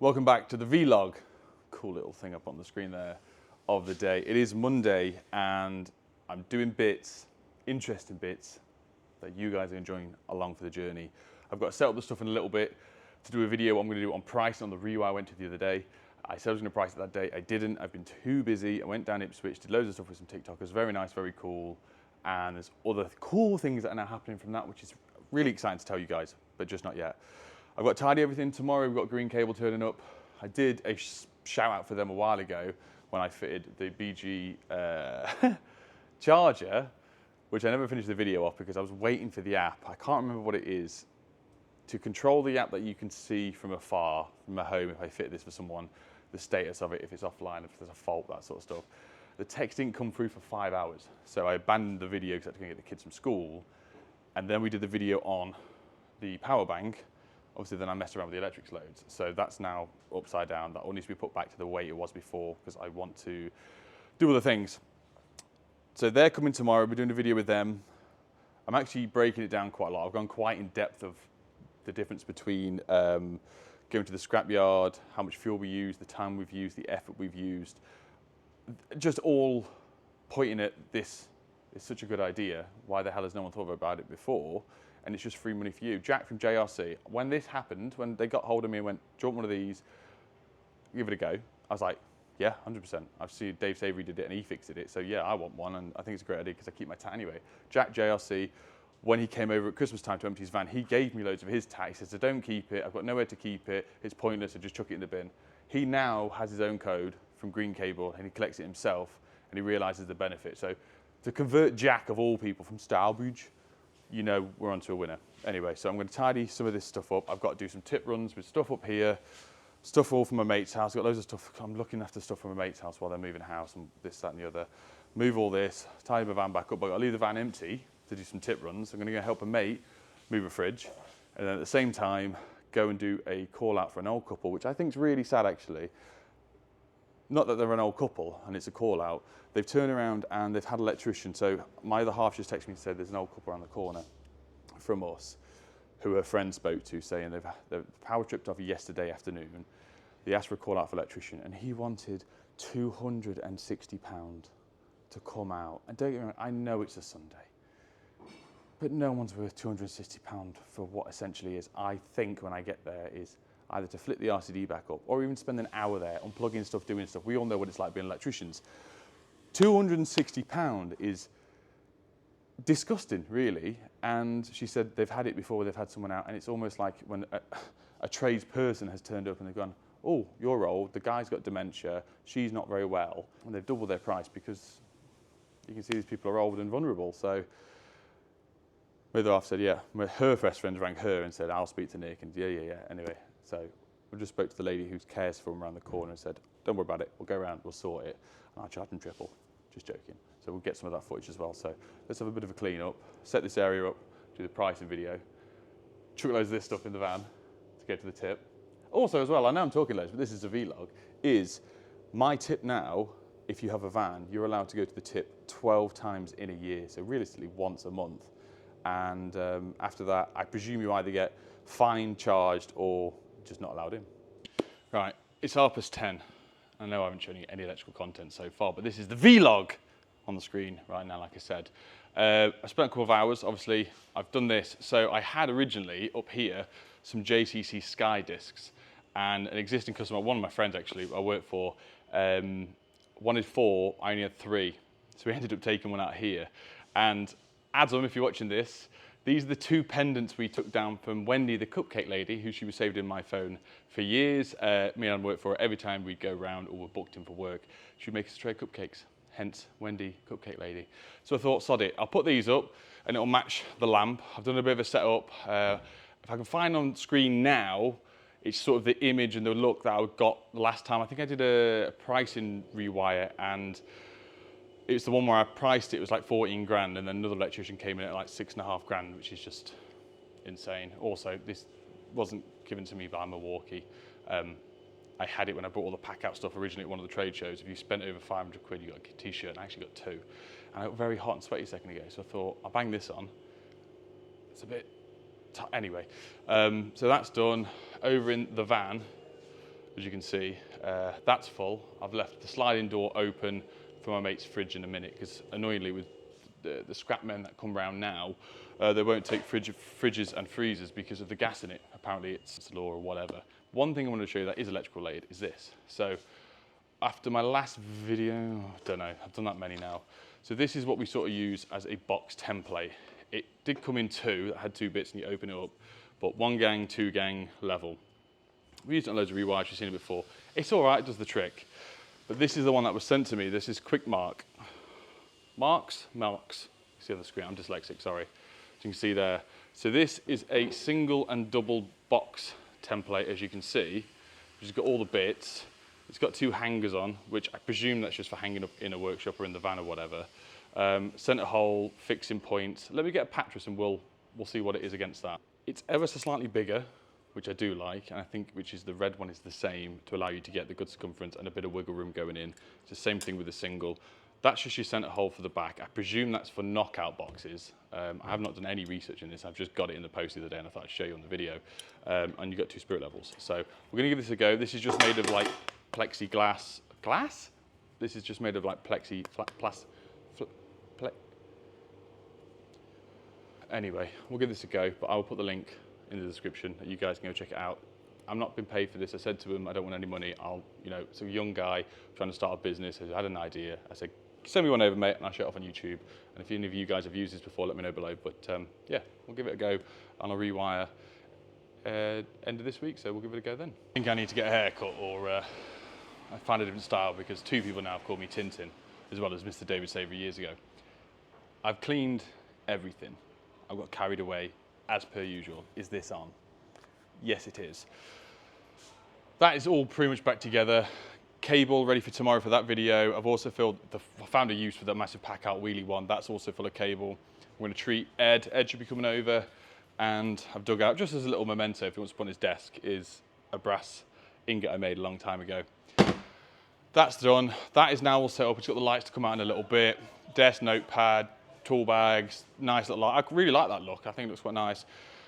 Welcome back to the vlog. Cool little thing up on the screen there of the day. It is Monday and I'm doing bits, interesting bits that you guys are enjoying along for the journey. I've got to set up the stuff in a little bit to do a video. I'm going to do on pricing on the rewire I went to the other day. I said I was going to price it that day. I didn't. I've been too busy. I went down Ipswich, did loads of stuff with some TikTokers. Very nice, very cool. And there's other cool things that are now happening from that, which is really exciting to tell you guys, but just not yet. I've got to tidy everything tomorrow. We've got Green Cable turning up. I did a shout out for them a while ago when I fitted the BG charger, which I never finished the video off because I was waiting for the app. I can't remember what it is. To control the app that you can see from afar, from my home, if I fit this for someone, the status of it, if it's offline, if there's a fault, that sort of stuff. The text didn't come through for 5 hours. So I abandoned the video because I had to go get the kids from school. And then we did the video on the power bank. Obviously, then I messed around with the electrics loads. So that's now upside down. That all needs to be put back to the way it was before because I want to do other things. So they're coming tomorrow. We're doing a video with them. I'm actually breaking it down quite a lot. I've gone quite in depth of the difference between going to the scrapyard, how much fuel we use, the time we've used, the effort we've used. Just all pointing at this is such a good idea. Why the hell has no one thought about it before? And it's just free money for you. Jack from JRC, when this happened, when they got hold of me and went, do you want one of these? Give it a go. I was like, yeah, 100%. I've seen Dave Savory did it and he fixed it. So yeah, I want one and I think it's a great idea because I keep my tat anyway. Jack JRC, when he came over at Christmas time to empty his van, he gave me loads of his tat. He says, so don't keep it. I've got nowhere to keep it. It's pointless, so just chuck it in the bin. He now has his own code from Green Cable and he collects it himself and he realizes the benefit. So to convert Jack of all people from Stourbridge, you know we're onto a winner. Anyway, so I'm going to tidy some of this stuff up. I've got to do some tip runs with stuff up here, stuff all from my mate's house. I've got loads of stuff. I'm looking after stuff from my mate's house while they're moving house and this, that and the other. Move all this, tidy my van back up. I've got to leave the van empty to do some tip runs. I'm going to go help a mate move a fridge. And then at the same time, go and do a call out for an old couple, which I think is really sad actually. Not that they're an old couple and it's a call out. They've turned around and they've had an electrician. So my other half just texted me and said there's an old couple around the corner from us who her friend spoke to saying the power tripped off yesterday afternoon. They asked for a call out for electrician and he wanted £260 to come out. And don't get me wrong, I know it's a Sunday, but no one's worth £260 for what essentially is, I think when I get there, is either to flip the RCD back up or even spend an hour there unplugging stuff, doing stuff. We all know what it's like being electricians. £260 is disgusting, really. And she said they've had it before where they've had someone out and it's almost like when a tradesperson has turned up and they've gone, oh, you're old, the guy's got dementia, she's not very well, and they've doubled their price because you can see these people are old and vulnerable. So my other half said, yeah. Her best friend rang her and said, I'll speak to Nick, and yeah. Anyway, so we just spoke to the lady who cares for him around the corner and said, don't worry about it, we'll go around, we'll sort it, and I'll charge them triple. Just joking. So we'll get some of that footage as well. So let's have a bit of a clean up, set this area up, do the pricing video, chuck loads of this stuff in the van to go to the tip. Also as well, I know I'm talking loads, but this is a vlog, is my tip now, if you have a van, you're allowed to go to the tip 12 times in a year. So realistically once a month. And after that, I presume you either get fined, charged, or just not allowed in. Right, it's 10:30. I know I haven't shown you any electrical content so far, but this is the vlog on the screen right now, like I said. I spent a couple of hours, obviously, I've done this. So I had originally up here some JCC Sky discs, and an existing customer, one of my friends actually, I work for, wanted 4, I only had 3. So we ended up taking one out here. And Adam, if you're watching this, these are the 2 pendants we took down from Wendy, the cupcake lady, who she was saved in my phone for years. Me and Adam worked for her every time we'd go around or were booked in for work. She'd make us a tray of cupcakes, hence Wendy, cupcake lady. So I thought, sod it, I'll put these up and it'll match the lamp. I've done a bit of a setup. If I can find on screen now, it's sort of the image and the look that I got last time. I think I did a pricing rewire and it was the one where I priced it was like 14 grand and then another electrician came in at like 6.5 grand, which is just insane. Also, this wasn't given to me by Milwaukee. I had it when I bought all the pack out stuff originally at one of the trade shows. If you spent over 500 quid, you got a t-shirt, and I actually got 2. And I got very hot and sweaty a second ago, so I thought, I'll bang this on. It's a bit, anyway. So that's done. Over in the van, as you can see. That's full. I've left the sliding door open for my mate's fridge in a minute, because annoyingly with the scrap men that come round now, they won't take fridges and freezers because of the gas in it. Apparently it's law or whatever. One thing I want to show you that is electrical related is this. So after my last video, I don't know, I've done that many now. So this is what we sort of use as a box template. It did come in two, that had two bits and you open it up, but 1 gang, 2 gang level. We used it on loads of rewires, you've seen it before. It's all right, it does the trick. But this is the one that was sent to me. This is Quick Marks. See on the screen, I'm dyslexic, sorry. As you can see there. So this is a single and double box template, as you can see. It's got all the bits. It's got 2 hangers on, which I presume that's just for hanging up in a workshop or in the van or whatever. Center hole, fixing points. Let me get a pattress and we'll see what it is against that. It's ever so slightly bigger, which I do like, and I think which is the red one is the same to allow you to get the good circumference and a bit of wiggle room going in. It's the same thing with the single. That's just your center hole for the back. I presume that's for knockout boxes. I have not done any research in this. I've just got it in the post the other day and I thought I'd show you on the video. And you've got 2 spirit levels. So we're gonna give this a go. This is just made of like plexiglass. Glass? This is just made of like Anyway, we'll give this a go, but I will put the link in the description that you guys can go check it out. I'm not been paid for this. I said to him, I don't want any money. It's a young guy trying to start a business. I had an idea. I said, send me one over, mate, and I'll show it off on YouTube. And if any of you guys have used this before, let me know below. But yeah, we'll give it a go, and I'll rewire end of this week, so we'll give it a go then. I think I need to get a haircut, or I find a different style, because 2 people now have called me Tintin, as well as Mr. David Savory years ago. I've cleaned everything. I've got carried away, as per usual. Is this on? Yes, it is. That is all pretty much back together. Cable ready for tomorrow for that video. I've also found a use for that massive pack out wheelie one. That's also full of cable. We're gonna treat Ed. Ed should be coming over, and I've dug out, just as a little memento, if he wants to put on his desk, is a brass ingot I made a long time ago. That's done. That is now all set up. It's got the lights to come out in a little bit. Desk, notepad, tool bags, nice little light. I really like that look. I think it looks quite nice.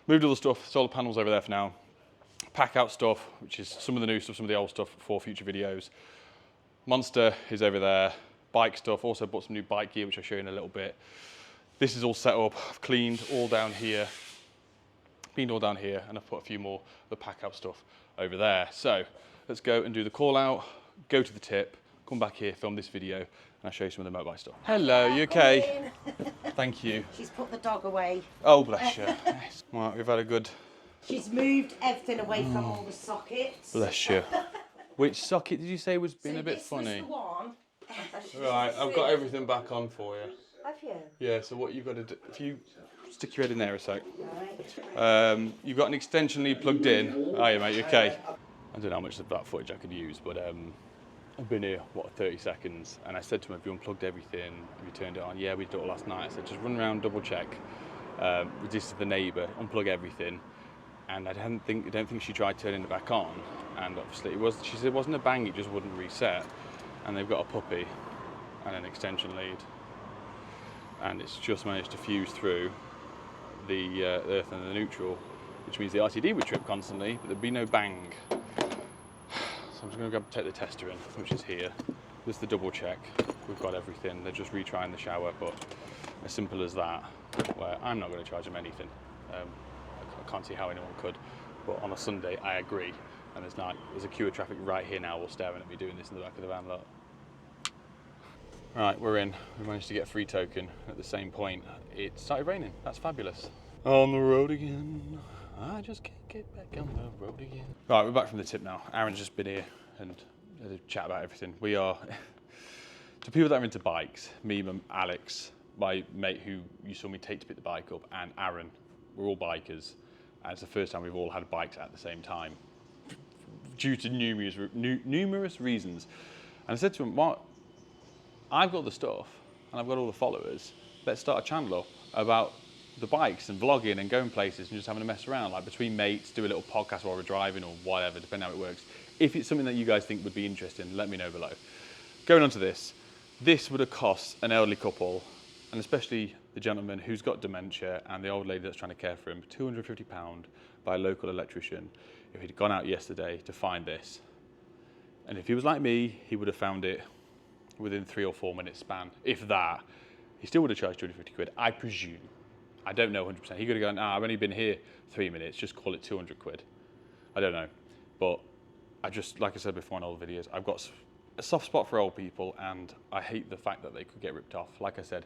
Moved all the stuff, solar panels over there for now. Pack out stuff, which is some of the new stuff, some of the old stuff for future videos. Monster is over there. Bike stuff, also bought some new bike gear, which I'll show you in a little bit. This is all set up. I've cleaned all down here. And I've put a few more of the pack out stuff over there. So let's go and do the call out, go to the tip, come back here, film this video, and I'll show you some of the motorbike stuff. Hello, you okay? Thank you. She's put the dog away. Oh, bless you. Nice. Right, we've had a good... She's moved everything away from all the sockets. Bless you. Which socket did you say was being a bit funny? Was the one. Right, I've got everything back on for you. Have you? Yeah, so what you've got to do, if you stick your head in there a sec. Right. You've got an extension lead plugged in. Are you, mate? You okay? I don't know how much of that footage I could use, but I've been here, 30 seconds, and I said to him, have you unplugged everything? Have you turned it on? Yeah, we did it all last night. I said, just run around, double check. This is the neighbour, unplug everything. And I don't think she tried turning it back on. And obviously she said it wasn't a bang, it just wouldn't reset. And they've got a puppy and an extension lead. And it's just managed to fuse through the earth and the neutral, which means the RTD would trip constantly, but there'd be no bang. So I'm just going to go take the tester in, which is here. This is the double check. We've got everything. They're just retrying the shower, but as simple as that, where I'm not going to charge them anything. I can't see how anyone could, but on a Sunday, I agree. And there's a queue of traffic right here now, all staring at me doing this in the back of the van lot. Right, we're in. We managed to get a free token. At the same point, it started raining. That's fabulous. On the road again. I just can't get back on the road again. Right, we're back from the tip now. Aaron's just been here and had a chat about everything. We are, to people that are into bikes, me, Alex, my mate who you saw me take to pick the bike up, and Aaron, we're all bikers. And it's the first time we've all had bikes at the same time, due to numerous reasons. And I said to him, what? I've got the stuff, and I've got all the followers. Let's start a channel up about the bikes and vlogging and going places and just having a mess around, like between mates, do a little podcast while we're driving or whatever, depending how it works. If it's something that you guys think would be interesting, let me know below. Going on to this would have cost an elderly couple, and especially the gentleman who's got dementia and the old lady that's trying to care for him, £250 by a local electrician if he'd gone out yesterday to find this. And if he was like me, he would have found it within 3 or 4 minutes span. If that, he still would have charged 250 quid, I presume. I don't know 100%. He could have gone, I've only been here 3 minutes, just call it 200 quid. I don't know. But I just, like I said before in all the videos, I've got a soft spot for old people, and I hate the fact that they could get ripped off. Like I said,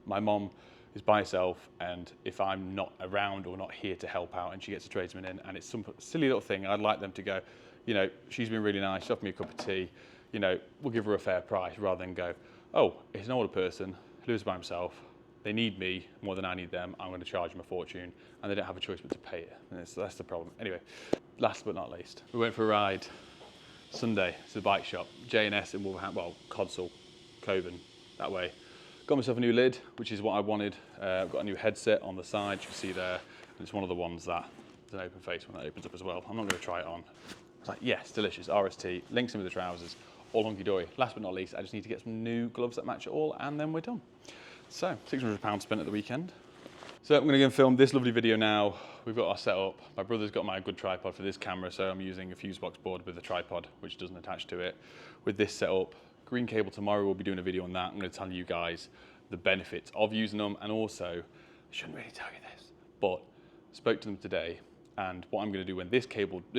my mom is by herself, and if I'm not around or not here to help out and she gets a tradesman in and it's some silly little thing, I'd like them to go, you know, she's been really nice, she offered me a cup of tea, you know, we'll give her a fair price, rather than go, oh, it's an older person, lives by himself, they need me more than I need them, I'm going to charge them a fortune, and they don't have a choice but to pay it. And that's the problem. Anyway, last but not least, we went for a ride Sunday to the bike shop, J&S in Wolverhampton, well, Codsall, Coven, that way. Got myself a new lid, which is what I wanted. I've got a new headset on the side, you can see there. And it's one of the ones that is an open face one that opens up as well. I'm not going to try it on. It's like, yes, delicious, RST, links in with the trousers, all hunky-dory. Last but not least, I just need to get some new gloves that match it all, and then we're done. So, £600 spent at the weekend. So I'm going to go and film this lovely video now. We've got our setup. My brother's got my good tripod for this camera, so I'm using a fuse box board with a tripod, which doesn't attach to it. With this setup, green cable tomorrow, we'll be doing a video on that. I'm going to tell you guys the benefits of using them, and also, I shouldn't really tell you this, but I spoke to them today, and what I'm going to do when this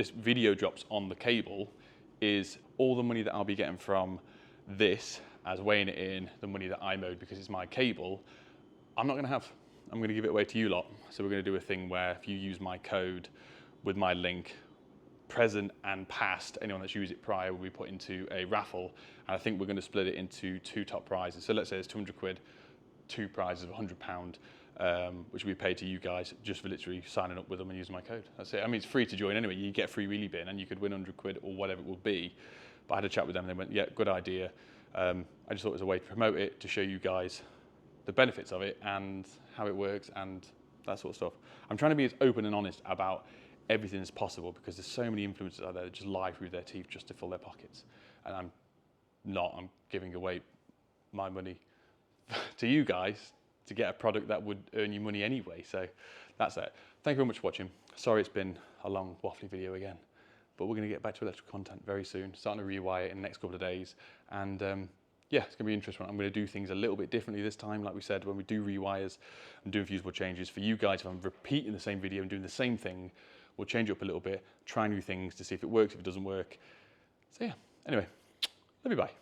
video drops on the cable, is all the money that I'll be getting from this, as weighing it in, the money that I mowed because it's my cable, I'm not going to have. I'm going to give it away to you lot. So we're going to do a thing where if you use my code with my link, present and past, anyone that's used it prior will be put into a raffle. And I think we're going to split it into 2 top prizes. So let's say it's 200 quid, 2 prizes of £100, which will be paid to you guys just for literally signing up with them and using my code. That's it. I mean, it's free to join anyway. You get a free wheelie bin and you could win 100 quid or whatever it will be. But I had a chat with them and they went, yeah, good idea. I just thought it was a way to promote it, to show you guys the benefits of it and how it works and that sort of stuff. I'm trying to be as open and honest about everything as possible because there's so many influencers out there that just lie through their teeth just to fill their pockets. And I'm giving away my money to you guys to get a product that would earn you money anyway. So that's it. Thank you very much for watching. Sorry it's been a long waffly video again, but we're going to get back to electrical content very soon. Starting to rewire it in the next couple of days. And yeah, it's going to be interesting. I'm going to do things a little bit differently this time. Like we said, when we do rewires and doing fusible changes, for you guys, if I'm repeating the same video and doing the same thing, we'll change it up a little bit, try new things to see if it works, if it doesn't work. So yeah, anyway, love you, bye.